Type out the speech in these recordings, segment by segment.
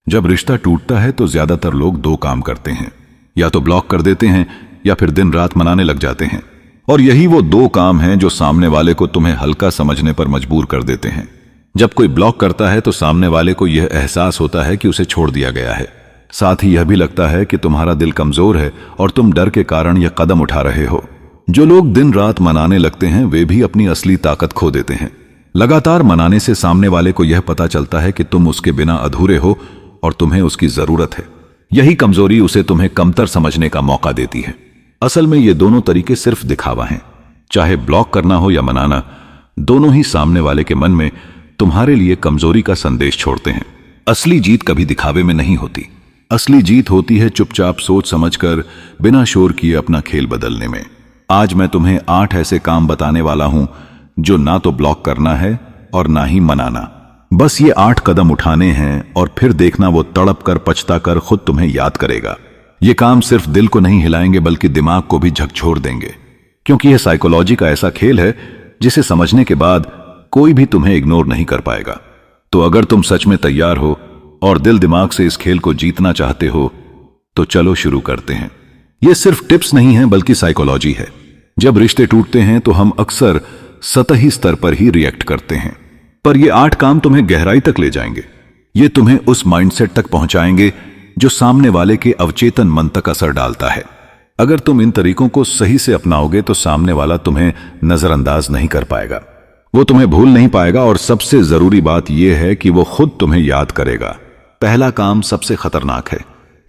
जब रिश्ता टूटता है तो ज्यादातर लोग दो काम करते हैं, या तो ब्लॉक कर देते हैं या फिर दिन रात मनाने लग जाते हैं। और यही वो दो काम हैं जो सामने वाले को तुम्हें हल्का समझने पर मजबूर कर देते हैं। जब कोई ब्लॉक करता है तो सामने वाले को यह एहसास होता है कि उसे छोड़ दिया गया है। साथ ही यह भी लगता है कि तुम्हारा दिल कमजोर है और तुम डर के कारण यह कदम उठा रहे हो। जो लोग दिन रात मनाने लगते हैं वे भी अपनी असली ताकत खो देते हैं। लगातार मनाने से सामने वाले को यह पता चलता है कि तुम उसके बिना अधूरे हो और तुम्हें उसकी जरूरत है। यही कमजोरी उसे तुम्हें कमतर समझने का मौका देती है। असल में ये दोनों तरीके सिर्फ दिखावा हैं। चाहे ब्लॉक करना हो या मनाना, दोनों ही सामने वाले के मन में तुम्हारे लिए कमजोरी का संदेश छोड़ते हैं। असली जीत कभी दिखावे में नहीं होती। असली जीत होती है चुपचाप सोच समझकर बिना शोर किए अपना खेल बदलने में। आज मैं तुम्हें 8 ऐसे काम बताने वाला हूं जो ना तो ब्लॉक करना है और ना ही मनाना। बस ये 8 कदम उठाने हैं और फिर देखना वो तड़प कर पछता कर खुद तुम्हें याद करेगा। ये काम सिर्फ दिल को नहीं हिलाएंगे बल्कि दिमाग को भी झकझोर देंगे, क्योंकि यह साइकोलॉजी का ऐसा खेल है जिसे समझने के बाद कोई भी तुम्हें इग्नोर नहीं कर पाएगा। तो अगर तुम सच में तैयार हो और दिल दिमाग से इस खेल को जीतना चाहते हो तो चलो शुरू करते हैं। ये सिर्फ टिप्स नहीं है बल्कि साइकोलॉजी है। जब रिश्ते टूटते हैं तो हम अक्सर सतही स्तर पर ही रिएक्ट करते हैं, पर ये 8 काम तुम्हें गहराई तक ले जाएंगे। ये तुम्हें उस माइंडसेट तक पहुंचाएंगे जो सामने वाले के अवचेतन मन तक असर डालता है। अगर तुम इन तरीकों को सही से अपनाओगे तो सामने वाला तुम्हें नजरअंदाज नहीं कर पाएगा, वो तुम्हें भूल नहीं पाएगा और सबसे जरूरी बात यह है कि वो खुद तुम्हें याद करेगा। पहला काम सबसे खतरनाक है।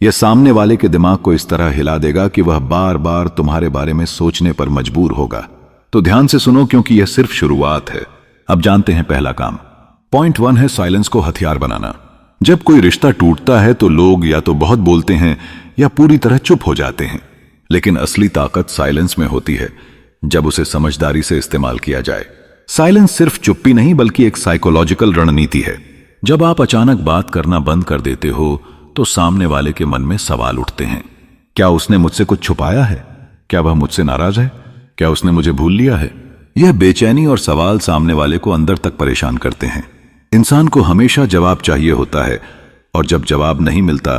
यह सामने वाले के दिमाग को इस तरह हिला देगा कि वह बार बार तुम्हारे बारे में सोचने पर मजबूर होगा। तो ध्यान से सुनो, क्योंकि यह सिर्फ शुरुआत है। अब जानते हैं पहला काम। पॉइंट 1 है साइलेंस को हथियार बनाना। जब कोई रिश्ता टूटता है तो लोग या तो बहुत बोलते हैं या पूरी तरह चुप हो जाते हैं, लेकिन असली ताकत साइलेंस में होती है जब उसे समझदारी से इस्तेमाल किया जाए। साइलेंस सिर्फ चुप्पी नहीं बल्कि एक साइकोलॉजिकल रणनीति है। जब आप अचानक बात करना बंद कर देते हो तो सामने वाले के मन में सवाल उठते हैं। क्या उसने मुझसे कुछ छुपाया है? क्या वह मुझसे नाराज है? क्या उसने मुझे भूल लिया है? यह बेचैनी और सवाल सामने वाले को अंदर तक परेशान करते हैं। इंसान को हमेशा जवाब चाहिए होता है और जब जवाब नहीं मिलता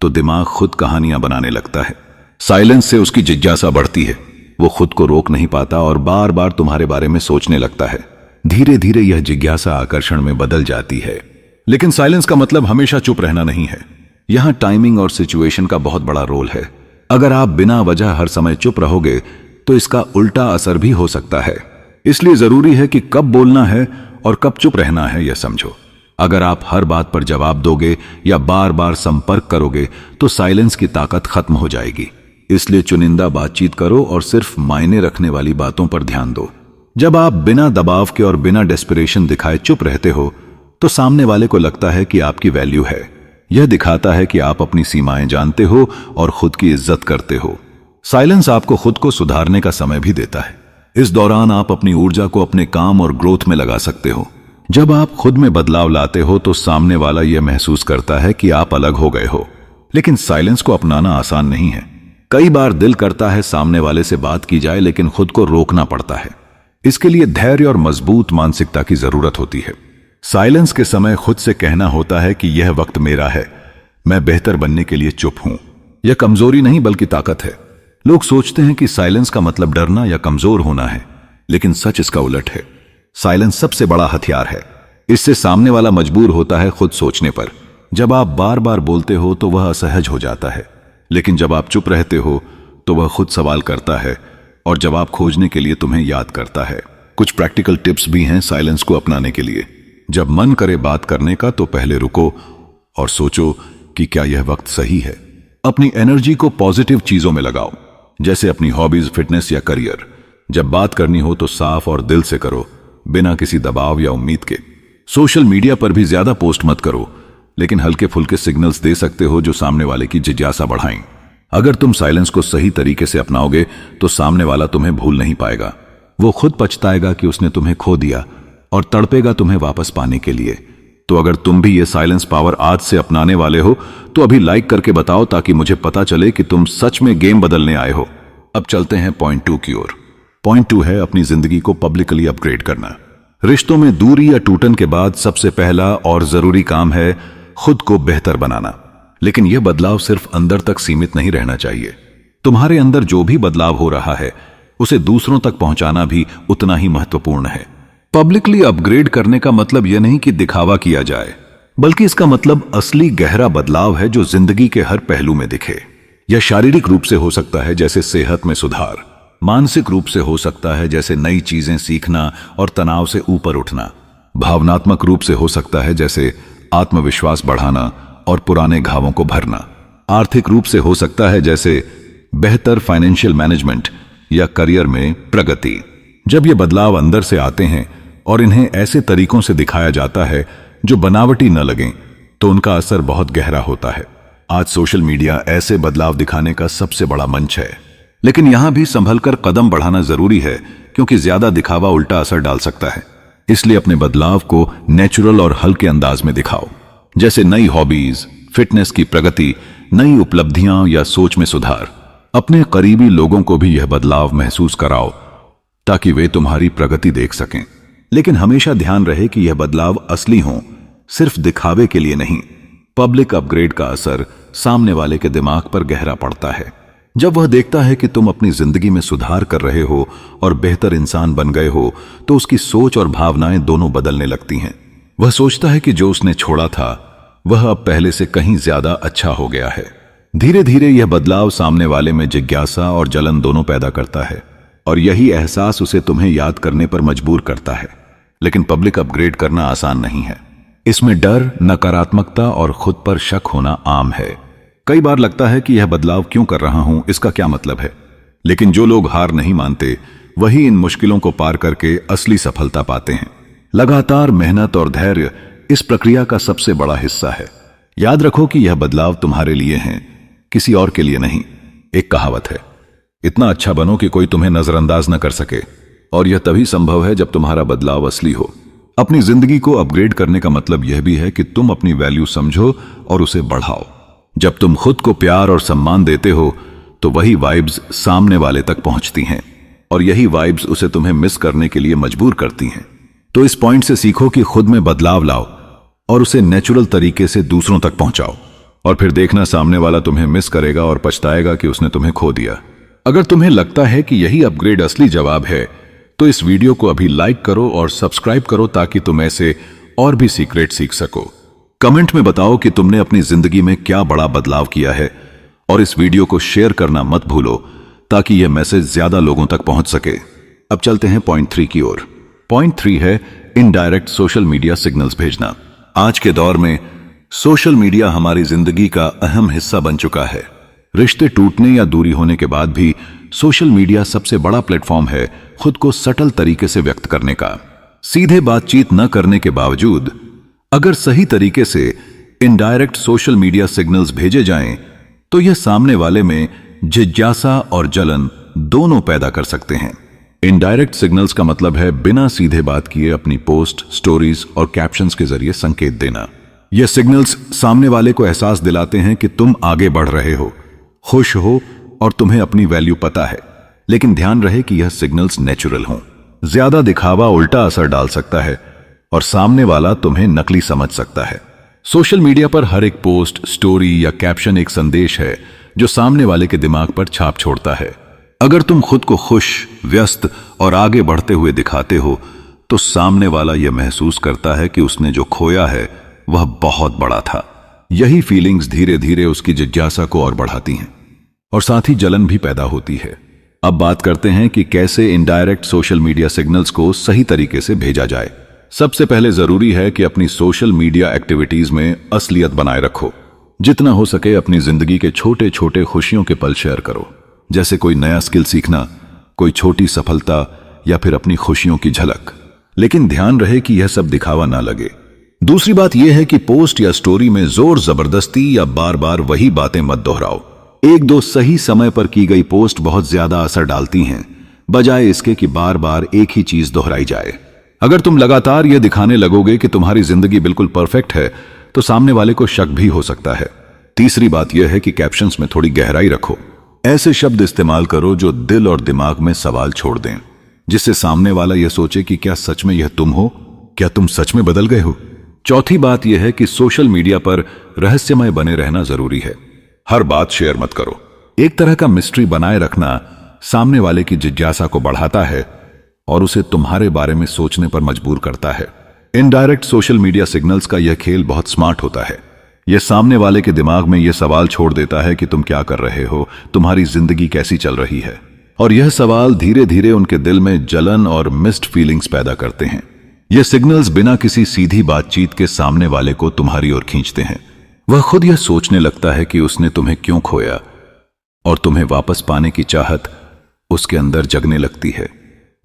तो दिमाग खुद कहानियां बनाने लगता है। साइलेंस से उसकी जिज्ञासा बढ़ती है। वो खुद को रोक नहीं पाता और बार बार तुम्हारे बारे में सोचने लगता है। धीरे धीरे यह जिज्ञासा आकर्षण में बदल जाती है। लेकिन साइलेंस का मतलब हमेशा चुप रहना नहीं है। यहां टाइमिंग और सिचुएशन का बहुत बड़ा रोल है। अगर आप बिना वजह हर समय चुप रहोगे तो इसका उल्टा असर भी हो सकता है। इसलिए जरूरी है कि कब बोलना है और कब चुप रहना है यह समझो। अगर आप हर बात पर जवाब दोगे या बार बार संपर्क करोगे तो साइलेंस की ताकत खत्म हो जाएगी। इसलिए चुनिंदा बातचीत करो और सिर्फ मायने रखने वाली बातों पर ध्यान दो। जब आप बिना दबाव के और बिना डेस्परेशन दिखाए चुप रहते हो तो सामने वाले को लगता है कि आपकी वैल्यू है। यह दिखाता है कि आप अपनी सीमाएं जानते हो और खुद की इज्जत करते हो। साइलेंस आपको खुद को सुधारने का समय भी देता है। इस दौरान आप अपनी ऊर्जा को अपने काम और ग्रोथ में लगा सकते हो। जब आप खुद में बदलाव लाते हो तो सामने वाला यह महसूस करता है कि आप अलग हो गए हो। लेकिन साइलेंस को अपनाना आसान नहीं है। कई बार दिल करता है सामने वाले से बात की जाए, लेकिन खुद को रोकना पड़ता है। इसके लिए धैर्य और मजबूत मानसिकता की जरूरत होती है। साइलेंस के समय खुद से कहना होता है कि यह वक्त मेरा है, मैं बेहतर बनने के लिए चुप हूं। यह कमजोरी नहीं बल्कि ताकत है। लोग सोचते हैं कि साइलेंस का मतलब डरना या कमजोर होना है, लेकिन सच इसका उलट है। साइलेंस सबसे बड़ा हथियार है। इससे सामने वाला मजबूर होता है खुद सोचने पर। जब आप बार बार बोलते हो तो वह असहज हो जाता है, लेकिन जब आप चुप रहते हो तो वह खुद सवाल करता है और जवाब खोजने के लिए तुम्हें याद करता है। कुछ प्रैक्टिकल टिप्स भी हैं साइलेंस को अपनाने के लिए। जब मन करे बात करने का तो पहले रुको और सोचो कि क्या यह वक्त सही है। अपनी एनर्जी को पॉजिटिव चीजों में लगाओ, जैसे अपनी हॉबीज, फिटनेस या करियर। जब बात करनी हो तो साफ और दिल से करो, बिना किसी दबाव या उम्मीद के। सोशल मीडिया पर भी ज्यादा पोस्ट मत करो, लेकिन हल्के फुल्के सिग्नल्स दे सकते हो जो सामने वाले की जिज्ञासा बढ़ाएं। अगर तुम साइलेंस को सही तरीके से अपनाओगे तो सामने वाला तुम्हें भूल नहीं पाएगा। वो खुद पछताएगा कि उसने तुम्हें खो दिया और तड़पेगा तुम्हें वापस पाने के लिए। तो अगर तुम भी ये साइलेंस पावर आज से अपनाने वाले हो तो अभी लाइक करके बताओ, ताकि मुझे पता चले कि तुम सच में गेम बदलने आए हो। अब चलते हैं पॉइंट 2 की ओर। पॉइंट 2 है अपनी जिंदगी को पब्लिकली अपग्रेड करना। रिश्तों में दूरी या टूटन के बाद सबसे पहला और जरूरी काम है खुद को बेहतर बनाना। लेकिन यह बदलाव सिर्फ अंदर तक सीमित नहीं रहना चाहिए। तुम्हारे अंदर जो भी बदलाव हो रहा है उसे दूसरों तक पहुंचाना भी उतना ही महत्वपूर्ण है। पब्लिकली अपग्रेड करने का मतलब यह नहीं कि दिखावा किया जाए, बल्कि इसका मतलब असली गहरा बदलाव है जो जिंदगी के हर पहलू में दिखे। यह शारीरिक रूप से हो सकता है, जैसे सेहत में सुधार, मानसिक रूप से हो सकता है, जैसे नई चीजें सीखना और तनाव से ऊपर उठना, भावनात्मक रूप से हो सकता है, जैसे आत्मविश्वास बढ़ाना और पुराने घावों को भरना, आर्थिक रूप से हो सकता है, जैसे बेहतर फाइनेंशियल मैनेजमेंट या करियर में प्रगति। जब ये बदलाव अंदर से आते हैं और इन्हें ऐसे तरीकों से दिखाया जाता है जो बनावटी न लगें, तो उनका असर बहुत गहरा होता है। आज सोशल मीडिया ऐसे बदलाव दिखाने का सबसे बड़ा मंच है, लेकिन यहां भी संभलकर कदम बढ़ाना जरूरी है, क्योंकि ज्यादा दिखावा उल्टा असर डाल सकता है। इसलिए अपने बदलाव को नेचुरल और हल्के अंदाज में दिखाओ, जैसे नई हॉबीज, फिटनेस की प्रगति, नई उपलब्धियां या सोच में सुधार। अपने करीबी लोगों को भी यह बदलाव महसूस कराओ ताकि वे तुम्हारी प्रगति देख सकें। लेकिन हमेशा ध्यान रहे कि यह बदलाव असली हो, सिर्फ दिखावे के लिए नहीं। पब्लिक अपग्रेड का असर सामने वाले के दिमाग पर गहरा पड़ता है। जब वह देखता है कि तुम अपनी जिंदगी में सुधार कर रहे हो और बेहतर इंसान बन गए हो, तो उसकी सोच और भावनाएं दोनों बदलने लगती हैं। वह सोचता है कि जो उसने छोड़ा था वह अब पहले से कहीं ज्यादा अच्छा हो गया है। धीरे धीरे यह बदलाव सामने वाले में जिज्ञासा और जलन दोनों पैदा करता है, और यही एहसास उसे तुम्हें याद करने पर मजबूर करता है। लेकिन पब्लिक अपग्रेड करना आसान नहीं है। इसमें डर, नकारात्मकता और खुद पर शक होना आम है। कई बार लगता है कि यह बदलाव क्यों कर रहा हूं, इसका क्या मतलब है। लेकिन जो लोग हार नहीं मानते वही इन मुश्किलों को पार करके असली सफलता पाते हैं। लगातार मेहनत और धैर्य इस प्रक्रिया का सबसे बड़ा हिस्सा है। याद रखो कि यह बदलाव तुम्हारे लिए है, किसी और के लिए नहीं। एक कहावत है, इतना अच्छा बनो कि कोई तुम्हें नजरअंदाज न कर सके, और यह तभी संभव है जब तुम्हारा बदलाव असली हो। अपनी जिंदगी को अपग्रेड करने का मतलब यह भी है कि तुम अपनी वैल्यू समझो और उसे बढ़ाओ। जब तुम खुद को प्यार और सम्मान देते हो तो वही वाइब्स सामने वाले तक पहुंचती हैं, और यही वाइब्स उसे तुम्हें मिस करने के लिए मजबूर करती हैं। तो इस पॉइंट से सीखो कि खुद में बदलाव लाओ और उसे नेचुरल तरीके से दूसरों तक पहुंचाओ, और फिर देखना सामने वाला तुम्हें मिस करेगा और पछताएगा कि उसने तुम्हें खो दिया। अगर तुम्हें लगता है कि यही अपग्रेड असली जवाब है, तो इस वीडियो को अभी लाइक करो और सब्सक्राइब करो, ताकि तुम ऐसे और भी सीक्रेट सीख सको। कमेंट में बताओ कि तुमने अपनी जिंदगी में क्या बड़ा बदलाव किया है, और इस वीडियो को शेयर करना मत भूलो ताकि यह मैसेज ज्यादा लोगों तक पहुंच सके। अब चलते हैं पॉइंट 3 की ओर। पॉइंट 3 है इनडायरेक्ट सोशल मीडिया सिग्नल्स भेजना। आज के दौर में सोशल मीडिया हमारी जिंदगी का अहम हिस्सा बन चुका है। रिश्ते टूटने या दूरी होने के बाद भी सोशल मीडिया सबसे बड़ा प्लेटफॉर्म है खुद को सटल तरीके से व्यक्त करने का। सीधे बातचीत न करने के बावजूद अगर सही तरीके से इनडायरेक्ट सोशल मीडिया सिग्नल्स भेजे जाएं, तो यह सामने वाले में जिज्ञासा और जलन दोनों पैदा कर सकते हैं। इनडायरेक्ट सिग्नल्स का मतलब है बिना सीधे बात किए अपनी पोस्ट, स्टोरीज और कैप्शंस के जरिए संकेत देना। यह सिग्नल्स सामने वाले को एहसास दिलाते हैं कि तुम आगे बढ़ रहे हो, खुश हो और तुम्हें अपनी वैल्यू पता है। लेकिन ध्यान रहे कि यह सिग्नल्स नेचुरल हों। ज्यादा दिखावा उल्टा असर डाल सकता है और सामने वाला तुम्हें नकली समझ सकता है। सोशल मीडिया पर हर एक पोस्ट, स्टोरी या कैप्शन एक संदेश है जो सामने वाले के दिमाग पर छाप छोड़ता है। अगर तुम खुद को खुश, व्यस्त और आगे बढ़ते हुए दिखाते हो, तो सामने वाला यह महसूस करता है कि उसने जो खोया है वह बहुत बड़ा था। यही फीलिंग्स धीरे धीरे उसकी जिज्ञासा को और बढ़ाती हैं, और साथ ही जलन भी पैदा होती है। अब बात करते हैं कि कैसे इनडायरेक्ट सोशल मीडिया सिग्नल्स को सही तरीके से भेजा जाए। सबसे पहले जरूरी है कि अपनी सोशल मीडिया एक्टिविटीज में असलियत बनाए रखो। जितना हो सके अपनी जिंदगी के छोटे छोटे खुशियों के पल शेयर करो, जैसे कोई नया स्किल सीखना, कोई छोटी सफलता या फिर अपनी खुशियों की झलक। लेकिन ध्यान रहे कि यह सब दिखावा ना लगे। दूसरी बात यह है कि पोस्ट या स्टोरी में जोर जबरदस्ती या बार बार वही बातें मत दोहराओ। एक दो सही समय पर की गई पोस्ट बहुत ज्यादा असर डालती हैं, बजाय इसके कि बार बार एक ही चीज दोहराई जाए। अगर तुम लगातार यह दिखाने लगोगे कि तुम्हारी जिंदगी बिल्कुल परफेक्ट है, तो सामने वाले को शक भी हो सकता है। तीसरी बात यह है कि कैप्शंस में थोड़ी गहराई रखो। ऐसे शब्द इस्तेमाल करो जो दिल और दिमाग में सवाल छोड़ दें, जिससे सामने वाला यह सोचे कि क्या सच में यह तुम हो, क्या तुम सच में बदल गए हो। चौथी बात यह है कि सोशल मीडिया पर रहस्यमय बने रहना जरूरी है। हर बात शेयर मत करो। एक तरह का मिस्ट्री बनाए रखना सामने वाले की जिज्ञासा को बढ़ाता है और उसे तुम्हारे बारे में सोचने पर मजबूर करता है। इनडायरेक्ट सोशल मीडिया सिग्नल्स का यह खेल बहुत स्मार्ट होता है। यह सामने वाले के दिमाग में यह सवाल छोड़ देता है कि तुम क्या कर रहे हो, तुम्हारी जिंदगी कैसी चल रही है, और यह सवाल धीरे धीरे उनके दिल में जलन और मिस्ड फीलिंग्स पैदा करते हैं। यह सिग्नल्स बिना किसी सीधी बातचीत के सामने वाले को तुम्हारी ओर खींचते हैं। वह खुद यह सोचने लगता है कि उसने तुम्हें क्यों खोया, और तुम्हें वापस पाने की चाहत उसके अंदर जगने लगती है।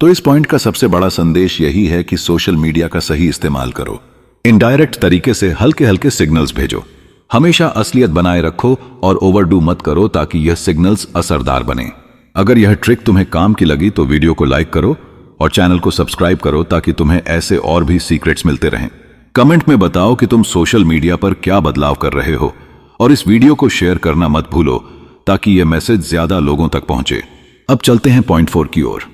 तो इस पॉइंट का सबसे बड़ा संदेश यही है कि सोशल मीडिया का सही इस्तेमाल करो। इनडायरेक्ट तरीके से हल्के हल्के सिग्नल्स भेजो। हमेशा असलियत बनाए रखो और ओवरडू मत करो ताकि यह सिग्नल्स असरदार बने। अगर यह ट्रिक तुम्हें काम की लगी तो वीडियो को लाइक करो और चैनल को सब्सक्राइब करो ताकि तुम्हें ऐसे और भी सीक्रेट्स मिलते रहें। कमेंट में बताओ कि तुम सोशल मीडिया पर क्या बदलाव कर रहे हो, और इस वीडियो को शेयर करना मत भूलो ताकि यह मैसेज ज्यादा लोगों तक पहुंचे। अब चलते हैं पॉइंट 4 की ओर।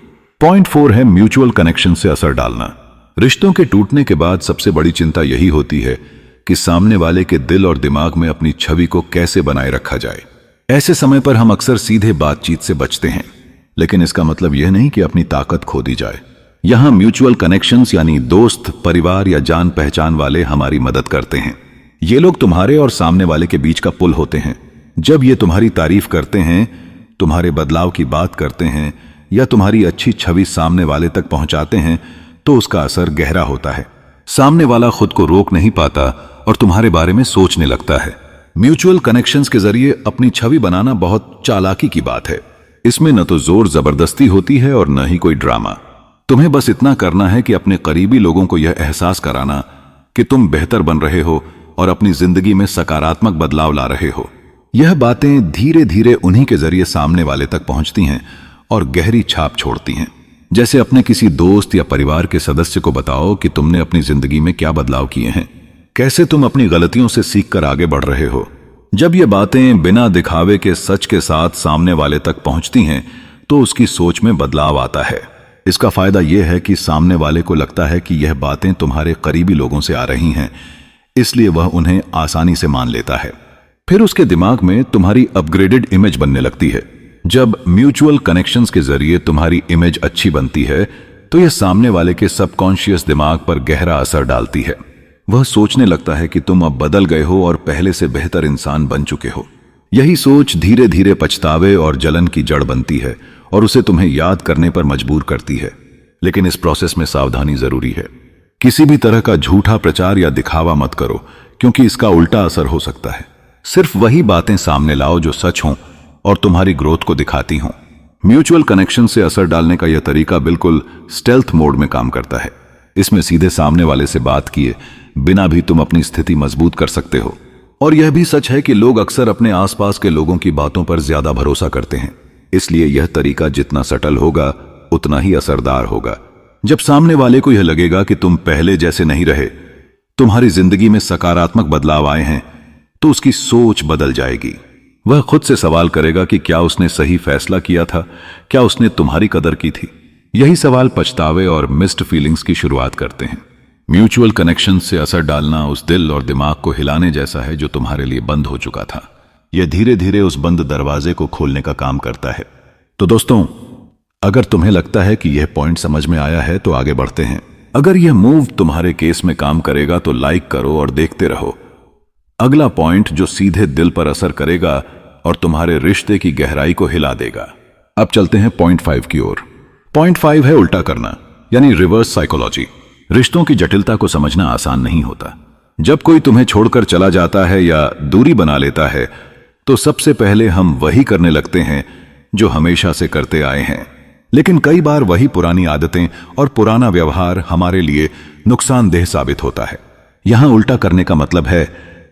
पॉइंट 4 है म्यूचुअल कनेक्शन से असर डालना। रिश्तों के टूटने के बाद सबसे बड़ी चिंता यही होती है कि सामने वाले के दिल और दिमाग में अपनी छवि को कैसे बनाए रखा जाए। ऐसे समय पर हम अक्सर सीधे बातचीत से बचते हैं, लेकिन इसका मतलब यह नहीं कि अपनी ताकत खो दी जाए। यहां म्यूचुअल कनेक्शंस यानी दोस्त, परिवार या जान पहचान वाले हमारी मदद करते हैं। ये लोग तुम्हारे और सामने वाले के बीच का पुल होते हैं। जब ये तुम्हारी तारीफ करते हैं, तुम्हारे बदलाव की बात करते हैं या तुम्हारी अच्छी छवि सामने वाले तक पहुंचाते हैं तो उसका असर गहरा होता है। सामने वाला खुद को रोक नहीं पाता और तुम्हारे बारे में सोचने लगता है। म्यूचुअल कनेक्शंस के जरिए अपनी छवि बनाना बहुत चालाकी की बात है। इसमें न तो जोर जबरदस्ती होती है और न ही कोई ड्रामा। तुम्हें बस इतना करना है कि अपने करीबी लोगों को यह एहसास कराना कि तुम बेहतर बन रहे हो और अपनी जिंदगी में सकारात्मक बदलाव ला रहे हो। यह बातें धीरे धीरे उन्हीं के जरिए सामने वाले तक पहुंचती हैं और गहरी छाप छोड़ती हैं। जैसे अपने किसी दोस्त या परिवार के सदस्य को बताओ कि तुमने अपनी जिंदगी में क्या बदलाव किए हैं, कैसे तुम अपनी गलतियों से सीखकर आगे बढ़ रहे हो। जब ये बातें बिना दिखावे के सच के साथ सामने वाले तक पहुंचती हैं तो उसकी सोच में बदलाव आता है। इसका फायदा यह है कि सामने वाले को लगता है कि यह बातें तुम्हारे करीबी लोगों से आ रही हैं, इसलिए वह उन्हें आसानी से मान लेता है। फिर उसके दिमाग में तुम्हारी अपग्रेडेड इमेज बनने लगती है। जब म्यूचुअल कनेक्शंस के जरिए तुम्हारी इमेज अच्छी बनती है तो यह सामने वाले के सबकॉन्शियस दिमाग पर गहरा असर डालती है। वह सोचने लगता है कि तुम अब बदल गए हो और पहले से बेहतर इंसान बन चुके हो। यही सोच धीरे धीरे पछतावे और जलन की जड़ बनती है और उसे तुम्हें याद करने पर मजबूर करती है। लेकिन इस प्रोसेस में सावधानी जरूरी है। किसी भी तरह का झूठा प्रचार या दिखावा मत करो, क्योंकि इसका उल्टा असर हो सकता है। सिर्फ वही बातें सामने लाओ जो सच हों और तुम्हारी ग्रोथ को दिखाती हों। म्यूचुअल कनेक्शन से असर डालने का यह तरीका बिल्कुल स्टेल्थ मोड में काम करता है। इसमें सीधे सामने वाले से बात किए बिना भी तुम अपनी स्थिति मजबूत कर सकते हो। और यह भी सच है कि लोग अक्सर अपने आसपास के लोगों की बातों पर ज्यादा भरोसा करते हैं, इसलिए यह तरीका जितना सटल होगा उतना ही असरदार होगा। जब सामने वाले को यह लगेगा कि तुम पहले जैसे नहीं रहे, तुम्हारी जिंदगी में सकारात्मक बदलाव आए हैं, तो उसकी सोच बदल जाएगी। वह खुद से सवाल करेगा कि क्या उसने सही फैसला किया था, क्या उसने तुम्हारी कदर की थी। यही सवाल पछतावे और मिस्ड फीलिंग्स की शुरुआत करते हैं। म्यूचुअल कनेक्शन से असर डालना उस दिल और दिमाग को हिलाने जैसा है जो तुम्हारे लिए बंद हो चुका था। यह धीरे धीरे उस बंद दरवाजे को खोलने का काम करता है। तो दोस्तों, अगर तुम्हें लगता है कि यह पॉइंट समझ में आया है तो आगे बढ़ते हैं। अगर यह मूव तुम्हारे केस में काम करेगा तो लाइक करो और देखते रहो। अगला पॉइंट जो सीधे दिल पर असर करेगा और तुम्हारे रिश्ते की गहराई को हिला देगा। अब चलते हैं पॉइंट 5 की ओर। पॉइंट 5 है उल्टा करना, यानी रिवर्स साइकोलॉजी। रिश्तों की जटिलता को समझना आसान नहीं होता। जब कोई तुम्हें छोड़कर चला जाता है या दूरी बना लेता है तो सबसे पहले हम वही करने लगते हैं जो हमेशा से करते आए हैं। लेकिन कई बार वही पुरानी आदतें और पुराना व्यवहार हमारे लिए नुकसानदेह साबित होता है। यहां उल्टा करने का मतलब है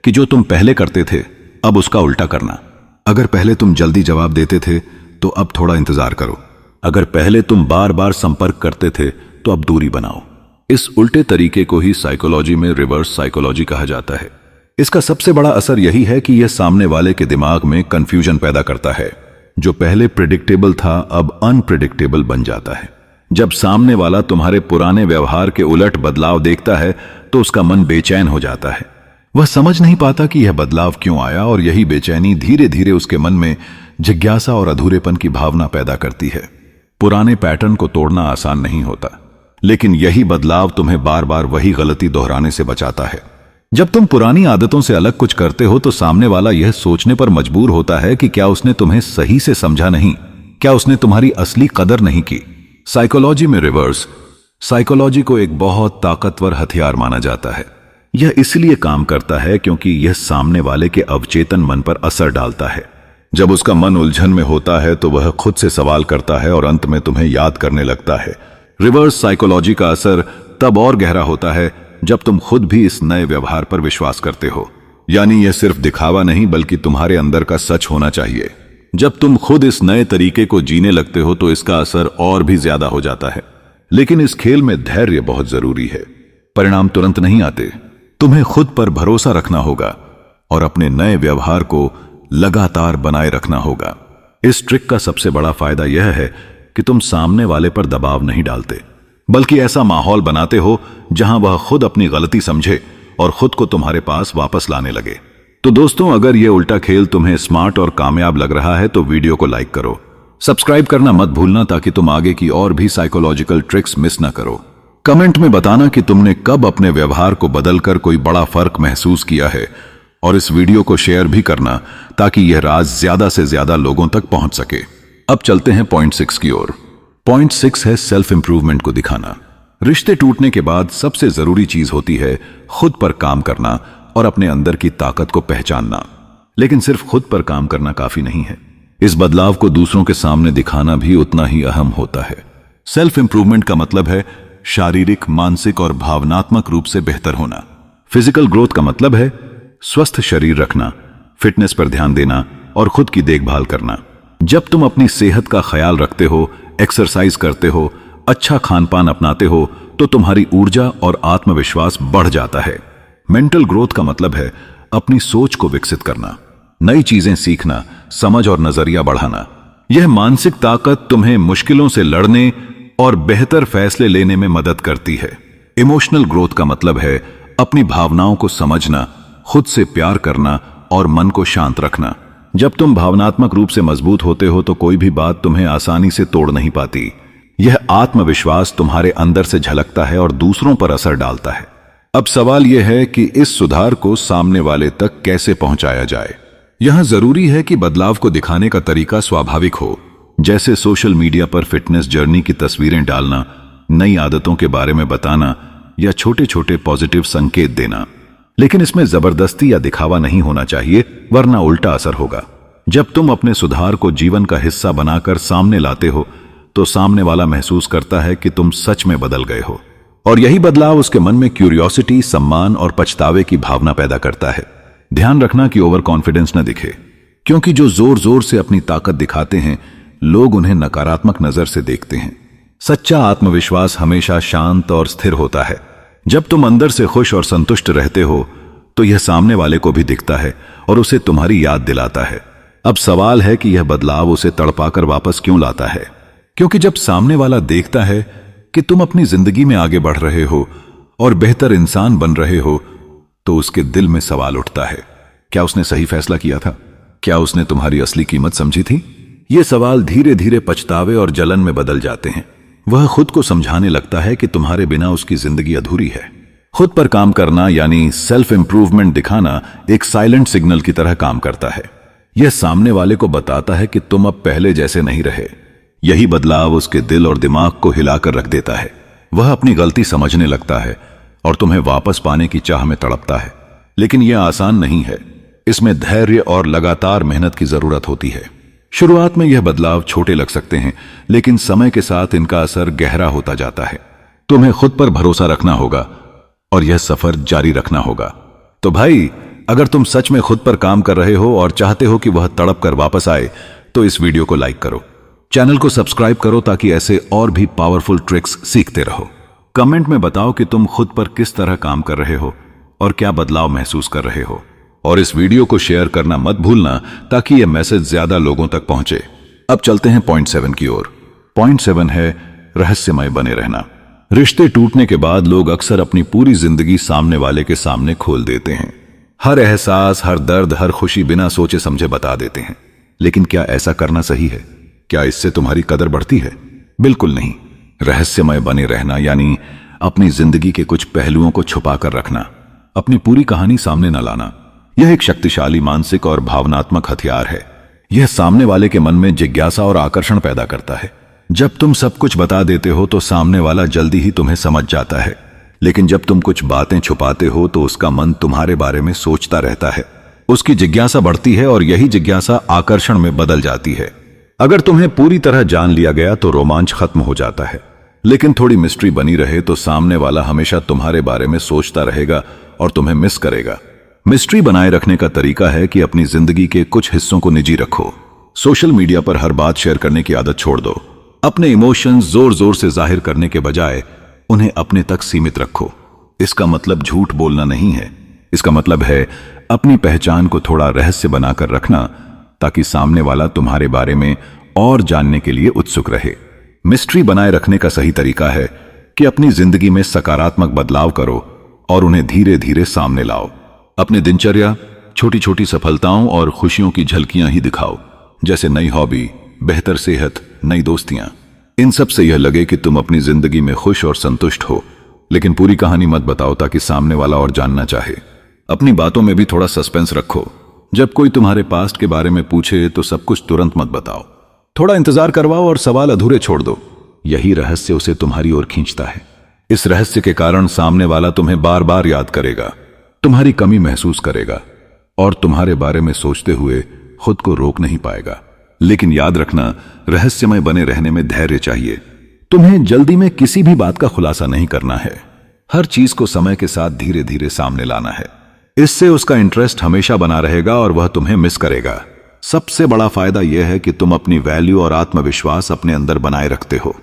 कि जो तुम पहले करते थे अब उसका उल्टा करना। अगर पहले तुम जल्दी जवाब देते थे तो अब थोड़ा इंतजार करो। अगर पहले तुम बार बार संपर्क करते थे तो अब दूरी बनाओ। इस उल्टे तरीके को ही साइकोलॉजी में रिवर्स साइकोलॉजी कहा जाता है। इसका सबसे बड़ा असर यही है कि यह सामने वाले के दिमाग में कंफ्यूजन पैदा करता है। जो पहले प्रेडिक्टेबल था अब अनप्रेडिक्टेबल बन जाता है। जब सामने वाला तुम्हारे पुराने व्यवहार के उलट बदलाव देखता है तो उसका मन बेचैन हो जाता है। वह समझ नहीं पाता कि यह बदलाव क्यों आया, और यही बेचैनी धीरे धीरे उसके मन में जिज्ञासा और अधूरेपन की भावना पैदा करती है। पुराने पैटर्न को तोड़ना आसान नहीं होता, लेकिन यही बदलाव तुम्हें बार बार वही गलती दोहराने से बचाता है। जब तुम पुरानी आदतों से अलग कुछ करते हो तो सामने वाला यह सोचने पर मजबूर होता है कि क्या उसने तुम्हें सही से समझा नहीं, क्या उसने तुम्हारी असली कदर नहीं की। साइकोलॉजी में रिवर्स साइकोलॉजी को एक बहुत ताकतवर हथियार माना जाता है। यह इसलिए काम करता है क्योंकि यह सामने वाले के अवचेतन मन पर असर डालता है। जब उसका मन उलझन में होता है तो वह खुद से सवाल करता है और अंत में तुम्हें याद करने लगता है। रिवर्स साइकोलॉजी का असर तब और गहरा होता है जब तुम खुद भी इस नए व्यवहार पर विश्वास करते हो। यानी यह सिर्फ दिखावा नहीं बल्कि तुम्हारे अंदर का सच होना चाहिए। जब तुम खुद इस नए तरीके को जीने लगते हो तो इसका असर और भी ज्यादा हो जाता है। लेकिन इस खेल में धैर्य बहुत जरूरी है। परिणाम तुरंत नहीं आते। तुम्हें खुद पर भरोसा रखना होगा और अपने नए व्यवहार को लगातार बनाए रखना होगा। इस ट्रिक का सबसे बड़ा फायदा यह है कि तुम सामने वाले पर दबाव नहीं डालते, बल्कि ऐसा माहौल बनाते हो जहां वह खुद अपनी गलती समझे और खुद को तुम्हारे पास वापस लाने लगे। तो दोस्तों, अगर यह उल्टा खेल तुम्हें स्मार्ट और कामयाब लग रहा है तो वीडियो को लाइक करो, सब्सक्राइब करना मत भूलना ताकि तुम आगे की और भी साइकोलॉजिकल ट्रिक्स मिस ना करो। कमेंट में बताना कि तुमने कब अपने व्यवहार को बदलकर कोई बड़ा फर्क महसूस किया है, और इस वीडियो को शेयर भी करना ताकि यह राज ज्यादा से ज्यादा लोगों तक पहुंच सके। अब चलते हैं पॉइंट 6 की ओर। पॉइंट 6 है सेल्फ इंप्रूवमेंट को दिखाना। रिश्ते टूटने के बाद सबसे जरूरी चीज होती है खुद पर काम करना और अपने अंदर की ताकत को पहचानना। लेकिन सिर्फ खुद पर काम करना काफी नहीं है, इस बदलाव को दूसरों के सामने दिखाना भी उतना ही अहम होता है। सेल्फ इंप्रूवमेंट का मतलब है शारीरिक, मानसिक और भावनात्मक रूप से बेहतर होना। फिजिकल ग्रोथ का मतलब है स्वस्थ शरीर रखना, फिटनेस पर ध्यान देना और खुद की देखभाल करना। जब तुम अपनी सेहत का ख्याल रखते हो, एक्सरसाइज करते हो, अच्छा खान पान अपनाते हो तो तुम्हारी ऊर्जा और आत्मविश्वास बढ़ जाता है। मेंटल ग्रोथ का मतलब है अपनी सोच को विकसित करना, नई चीजें सीखना, समझ और नजरिया बढ़ाना। यह मानसिक ताकत तुम्हें मुश्किलों से लड़ने और बेहतर फैसले लेने में मदद करती है। इमोशनल ग्रोथ का मतलब है अपनी भावनाओं को समझना, खुद से प्यार करना और मन को शांत रखना। जब तुम भावनात्मक रूप से मजबूत होते हो तो कोई भी बात तुम्हें आसानी से तोड़ नहीं पाती। यह आत्मविश्वास तुम्हारे अंदर से झलकता है और दूसरों पर असर डालता है। अब सवाल यह है कि इस सुधार को सामने वाले तक कैसे पहुंचाया जाए। यहां जरूरी है कि बदलाव को दिखाने का तरीका स्वाभाविक हो, जैसे सोशल मीडिया पर फिटनेस जर्नी की तस्वीरें डालना, नई आदतों के बारे में बताना या छोटे छोटे पॉजिटिव संकेत देना। लेकिन इसमें जबरदस्ती या दिखावा नहीं होना चाहिए, वरना उल्टा असर होगा। जब तुम अपने सुधार को जीवन का हिस्सा बनाकर सामने लाते हो तो सामने वाला महसूस करता है कि तुम सच में बदल गए हो, और यही बदलाव उसके मन में क्यूरियोसिटी, सम्मान और पछतावे की भावना पैदा करता है। ध्यान रखना कि ओवर कॉन्फिडेंस न दिखे, क्योंकि जो जोर जोर से अपनी ताकत दिखाते हैं लोग उन्हें नकारात्मक नजर से देखते हैं। सच्चा आत्मविश्वास हमेशा शांत और स्थिर होता है। जब तुम अंदर से खुश और संतुष्ट रहते हो तो यह सामने वाले को भी दिखता है और उसे तुम्हारी याद दिलाता है। अब सवाल है कि यह बदलाव उसे तड़पाकर वापस क्यों लाता है, क्योंकि जब सामने वाला देखता है कि तुम अपनी जिंदगी में आगे बढ़ रहे हो और बेहतर इंसान बन रहे हो तो उसके दिल में सवाल उठता है, क्या उसने सही फैसला किया था? क्या उसने तुम्हारी असली कीमत समझी थी? ये सवाल धीरे धीरे पछतावे और जलन में बदल जाते हैं। वह खुद को समझाने लगता है कि तुम्हारे बिना उसकी जिंदगी अधूरी है। खुद पर काम करना यानी सेल्फ इंप्रूवमेंट दिखाना एक साइलेंट सिग्नल की तरह काम करता है। यह सामने वाले को बताता है कि तुम अब पहले जैसे नहीं रहे। यही बदलाव उसके दिल और दिमाग को हिलाकर रख देता है। वह अपनी गलती समझने लगता है और तुम्हें वापस पाने की चाह में तड़पता है। लेकिन यह आसान नहीं है, इसमें धैर्य और लगातार मेहनत की जरूरत होती है। शुरुआत में यह बदलाव छोटे लग सकते हैं, लेकिन समय के साथ इनका असर गहरा होता जाता है। तुम्हें खुद पर भरोसा रखना होगा और यह सफर जारी रखना होगा। तो भाई, अगर तुम सच में खुद पर काम कर रहे हो और चाहते हो कि वह तड़प कर वापस आए तो इस वीडियो को लाइक करो, चैनल को सब्सक्राइब करो ताकि ऐसे और भी पावरफुल ट्रिक्स सीखते रहो। कमेंट में बताओ कि तुम खुद पर किस तरह काम कर रहे हो और क्या बदलाव महसूस कर रहे हो, और इस वीडियो को शेयर करना मत भूलना ताकि यह मैसेज ज्यादा लोगों तक पहुंचे। अब चलते हैं पॉइंट 7 की ओर। पॉइंट 7 है रहस्यमय बने रहना। रिश्ते टूटने के बाद लोग अक्सर अपनी पूरी जिंदगी सामने वाले के सामने खोल देते हैं। हर एहसास, हर दर्द, हर खुशी बिना सोचे समझे बता देते हैं। लेकिन क्या ऐसा करना सही है? क्या इससे तुम्हारी कदर बढ़ती है? बिल्कुल नहीं। रहस्यमय बने रहना यानी अपनी जिंदगी के कुछ पहलुओं को छुपा कर रखना, अपनी पूरी कहानी सामने न लाना। यह एक शक्तिशाली मानसिक और भावनात्मक हथियार है। यह सामने वाले के मन में जिज्ञासा और आकर्षण पैदा करता है। जब तुम सब कुछ बता देते हो तो सामने वाला जल्दी ही तुम्हें समझ जाता है, लेकिन जब तुम कुछ बातें छुपाते हो तो उसका मन तुम्हारे बारे में सोचता रहता है। उसकी जिज्ञासा बढ़ती है और यही जिज्ञासा आकर्षण में बदल जाती है। अगर तुम्हें पूरी तरह जान लिया गया तो रोमांच खत्म हो जाता है, लेकिन थोड़ी मिस्ट्री बनी रहे तो सामने वाला हमेशा तुम्हारे बारे में सोचता रहेगा और तुम्हें मिस करेगा। मिस्ट्री बनाए रखने का तरीका है कि अपनी जिंदगी के कुछ हिस्सों को निजी रखो। सोशल मीडिया पर हर बात शेयर करने की आदत छोड़ दो। अपने इमोशंस जोर जोर से जाहिर करने के बजाय उन्हें अपने तक सीमित रखो। इसका मतलब झूठ बोलना नहीं है, इसका मतलब है अपनी पहचान को थोड़ा रहस्य बनाकर रखना, ताकि सामने वाला तुम्हारे बारे में और जानने के लिए उत्सुक रहे। मिस्ट्री बनाए रखने का सही तरीका है कि अपनी जिंदगी में सकारात्मक बदलाव करो और उन्हें धीरे धीरे सामने लाओ। अपनी दिनचर्या, छोटी छोटी सफलताओं और खुशियों की झलकियां ही दिखाओ, जैसे नई हॉबी, बेहतर सेहत, नई दोस्तियां। इन सब से यह लगे कि तुम अपनी जिंदगी में खुश और संतुष्ट हो, लेकिन पूरी कहानी मत बताओ ताकि सामने वाला और जानना चाहे। अपनी बातों में भी थोड़ा सस्पेंस रखो। जब कोई तुम्हारे पास्ट के बारे में पूछे तो सब कुछ तुरंत मत बताओ। थोड़ा इंतजार करवाओ और सवाल अधूरे छोड़ दो। यही रहस्य उसे तुम्हारी ओर खींचता है। इस रहस्य के कारण सामने वाला तुम्हें बार बार याद करेगा, तुम्हारी कमी महसूस करेगा और तुम्हारे बारे में सोचते हुए खुद को रोक नहीं पाएगा। लेकिन याद रखना, रहस्यमय बने रहने में धैर्य चाहिए। तुम्हें जल्दी में किसी भी बात का खुलासा नहीं करना है। हर चीज को समय के साथ धीरे धीरे सामने लाना है। इससे उसका इंटरेस्ट हमेशा बना रहेगा और वह तुम्हें मिस करेगा। सबसे बड़ा फायदा यह है कि तुम अपनी वैल्यू और आत्मविश्वास अपने अंदर बनाए रखते हो,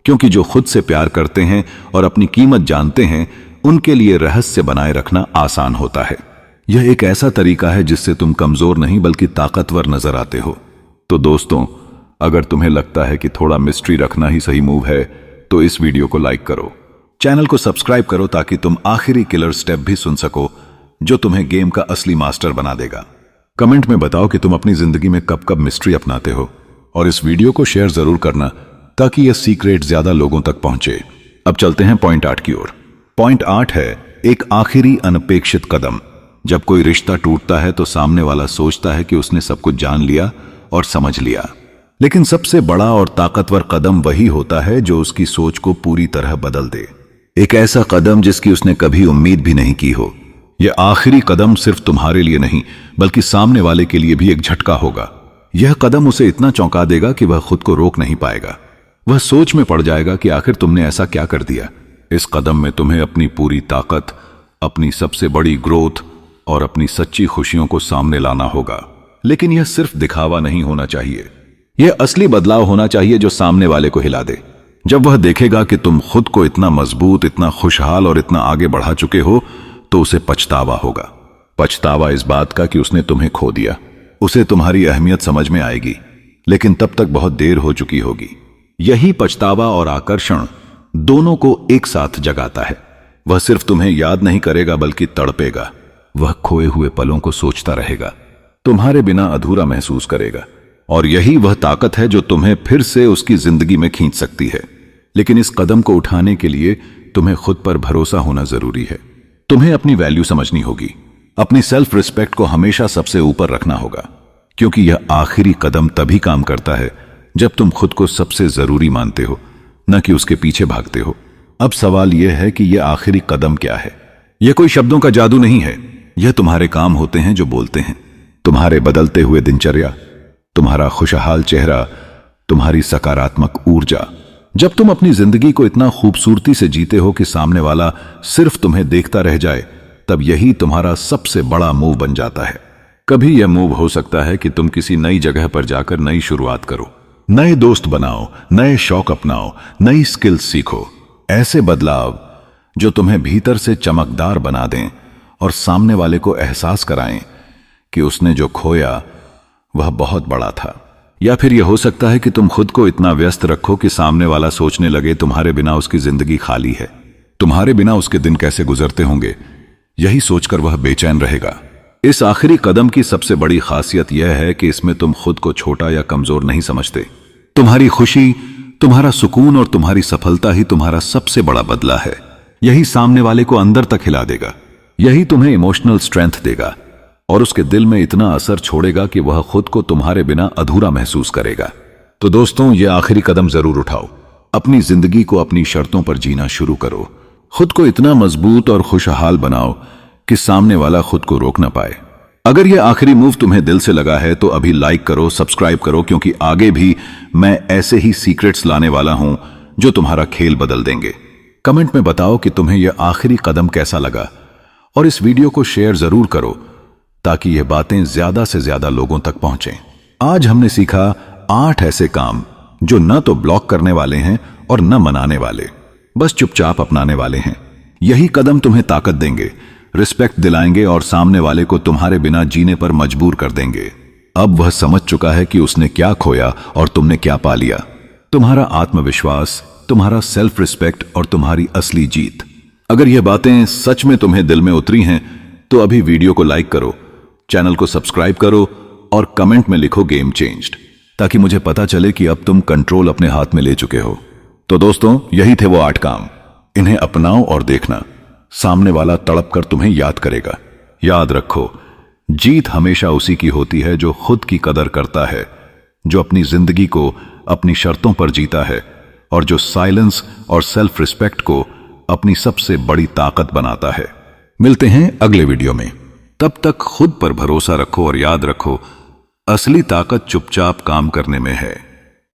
क्योंकि जो खुद से प्यार करते हैं और अपनी कीमत जानते हैं, उनके लिए रहस्य बनाए रखना आसान होता है। यह एक ऐसा तरीका है जिससे तुम कमजोर नहीं बल्कि ताकतवर नजर आते हो। तो दोस्तों, अगर तुम्हें लगता है कि थोड़ा मिस्ट्री रखना ही सही मूव है, तो इस वीडियो को लाइक करो, चैनल को सब्सक्राइब करो ताकि तुम आखिरी किलर स्टेप भी सुन सको जो तुम्हें गेम का असली मास्टर बना देगा। कमेंट में बताओ कि तुम अपनी जिंदगी में कब कब मिस्ट्री अपनाते हो, और इस वीडियो को शेयर जरूर करना ताकि यह सीक्रेट ज्यादा लोगों तक पहुंचे। अब चलते हैं पॉइंट 8 की ओर। पॉइंट 8 है एक आखिरी अनपेक्षित कदम। जब कोई रिश्ता टूटता है तो सामने वाला सोचता है कि उसने सब कुछ जान लिया और समझ लिया, लेकिन सबसे बड़ा और ताकतवर कदम वही होता है जो उसकी सोच को पूरी तरह बदल दे। एक ऐसा कदम जिसकी उसने कभी उम्मीद भी नहीं की हो। यह आखिरी कदम सिर्फ तुम्हारे लिए नहीं बल्कि सामने वाले के लिए भी एक झटका होगा। यह कदम उसे इतना चौंका देगा कि वह खुद को रोक नहीं पाएगा। वह सोच में पड़ जाएगा कि आखिर तुमने ऐसा क्या कर दिया। इस कदम में तुम्हें अपनी पूरी ताकत, अपनी सबसे बड़ी ग्रोथ और अपनी सच्ची खुशियों को सामने लाना होगा। लेकिन यह सिर्फ दिखावा नहीं होना चाहिए, यह असली बदलाव होना चाहिए जो सामने वाले को हिला दे। जब वह देखेगा कि तुम खुद को इतना मजबूत, इतना खुशहाल और इतना आगे बढ़ा चुके हो, तो उसे पछतावा होगा। पछतावा इस बात का कि उसने तुम्हें खो दिया। उसे तुम्हारी अहमियत समझ में आएगी, लेकिन तब तक बहुत देर हो चुकी होगी। यही पछतावा और आकर्षण दोनों को एक साथ जगाता है। वह सिर्फ तुम्हें याद नहीं करेगा बल्कि तड़पेगा। वह खोए हुए पलों को सोचता रहेगा, तुम्हारे बिना अधूरा महसूस करेगा, और यही वह ताकत है जो तुम्हें फिर से उसकी जिंदगी में खींच सकती है। लेकिन इस कदम को उठाने के लिए तुम्हें खुद पर भरोसा होना जरूरी है। तुम्हें अपनी वैल्यू समझनी होगी, अपनी सेल्फ रिस्पेक्ट को हमेशा सबसे ऊपर रखना होगा, क्योंकि यह आखिरी कदम तभी काम करता है जब तुम खुद को सबसे जरूरी मानते हो, न कि उसके पीछे भागते हो। अब सवाल यह है कि यह आखिरी कदम क्या है। यह कोई शब्दों का जादू नहीं है, यह तुम्हारे काम होते हैं जो बोलते हैं। तुम्हारे बदलते हुए दिनचर्या, तुम्हारा खुशहाल चेहरा, तुम्हारी सकारात्मक ऊर्जा। जब तुम अपनी जिंदगी को इतना खूबसूरती से जीते हो कि सामने वाला सिर्फ तुम्हें देखता रह जाए, तब यही तुम्हारा सबसे बड़ा मूव बन जाता है। कभी यह मूव हो सकता है कि तुम किसी नई जगह पर जाकर नई शुरुआत करो, नए दोस्त बनाओ, नए शौक अपनाओ, नई स्किल्स सीखो। ऐसे बदलाव जो तुम्हें भीतर से चमकदार बना दें और सामने वाले को एहसास कराएं कि उसने जो खोया वह बहुत बड़ा था। या फिर यह हो सकता है कि तुम खुद को इतना व्यस्त रखो कि सामने वाला सोचने लगे तुम्हारे बिना उसकी जिंदगी खाली है, तुम्हारे बिना उसके दिन कैसे गुजरते होंगे, यही सोचकर वह बेचैन रहेगा। इस आखिरी कदम की सबसे बड़ी खासियत यह है कि इसमें तुम खुद को छोटा या कमजोर नहीं समझते। तुम्हारी खुशी, तुम्हारा सुकून और तुम्हारी सफलता ही तुम्हारा सबसे बड़ा बदला है। यही सामने वाले को अंदर तक हिला देगा, यही तुम्हें इमोशनल स्ट्रेंथ देगा और उसके दिल में इतना असर छोड़ेगा कि वह खुद को तुम्हारे बिना अधूरा महसूस करेगा। तो दोस्तों, यह आखिरी कदम जरूर उठाओ। अपनी जिंदगी को अपनी शर्तों पर जीना शुरू करो। खुद को इतना मजबूत और खुशहाल बनाओ कि सामने वाला खुद को रोक ना पाए। अगर यह आखिरी मूव तुम्हें दिल से लगा है तो अभी लाइक करो, सब्सक्राइब करो, क्योंकि आगे भी मैं ऐसे ही सीक्रेट्स लाने वाला हूं जो तुम्हारा खेल बदल देंगे। कमेंट में बताओ कि तुम्हें यह आखिरी कदम कैसा लगा और इस वीडियो को शेयर जरूर करो ताकि यह बातें ज्यादा से ज्यादा लोगों तक पहुंचें। आज हमने सीखा 8 ऐसे काम जो न तो ब्लॉक करने वाले हैं और न मनाने वाले, बस चुपचाप अपनाने वाले हैं। यही कदम तुम्हें ताकत देंगे, रिस्पेक्ट दिलाएंगे और सामने वाले को तुम्हारे बिना जीने पर मजबूर कर देंगे। अब वह समझ चुका है कि उसने क्या खोया और तुमने क्या पा लिया। तुम्हारा आत्मविश्वास, तुम्हारा सेल्फ रिस्पेक्ट और तुम्हारी असली जीत। अगर यह बातें सच में तुम्हें दिल में उतरी हैं तो अभी वीडियो को लाइक करो, चैनल को सब्सक्राइब करो और कमेंट में लिखो गेम चेंज्ड, ताकि मुझे पता चले कि अब तुम कंट्रोल अपने हाथ में ले चुके हो। तो दोस्तों, यही थे वो 8 काम। इन्हें अपनाओ और देखना, सामने वाला तड़प कर तुम्हें याद करेगा। याद रखो, जीत हमेशा उसी की होती है जो खुद की कदर करता है, जो अपनी जिंदगी को अपनी शर्तों पर जीता है और जो साइलेंस और सेल्फ रिस्पेक्ट को अपनी सबसे बड़ी ताकत बनाता है। मिलते हैं अगले वीडियो में। तब तक खुद पर भरोसा रखो और याद रखो, असली ताकत चुपचाप काम करने में है।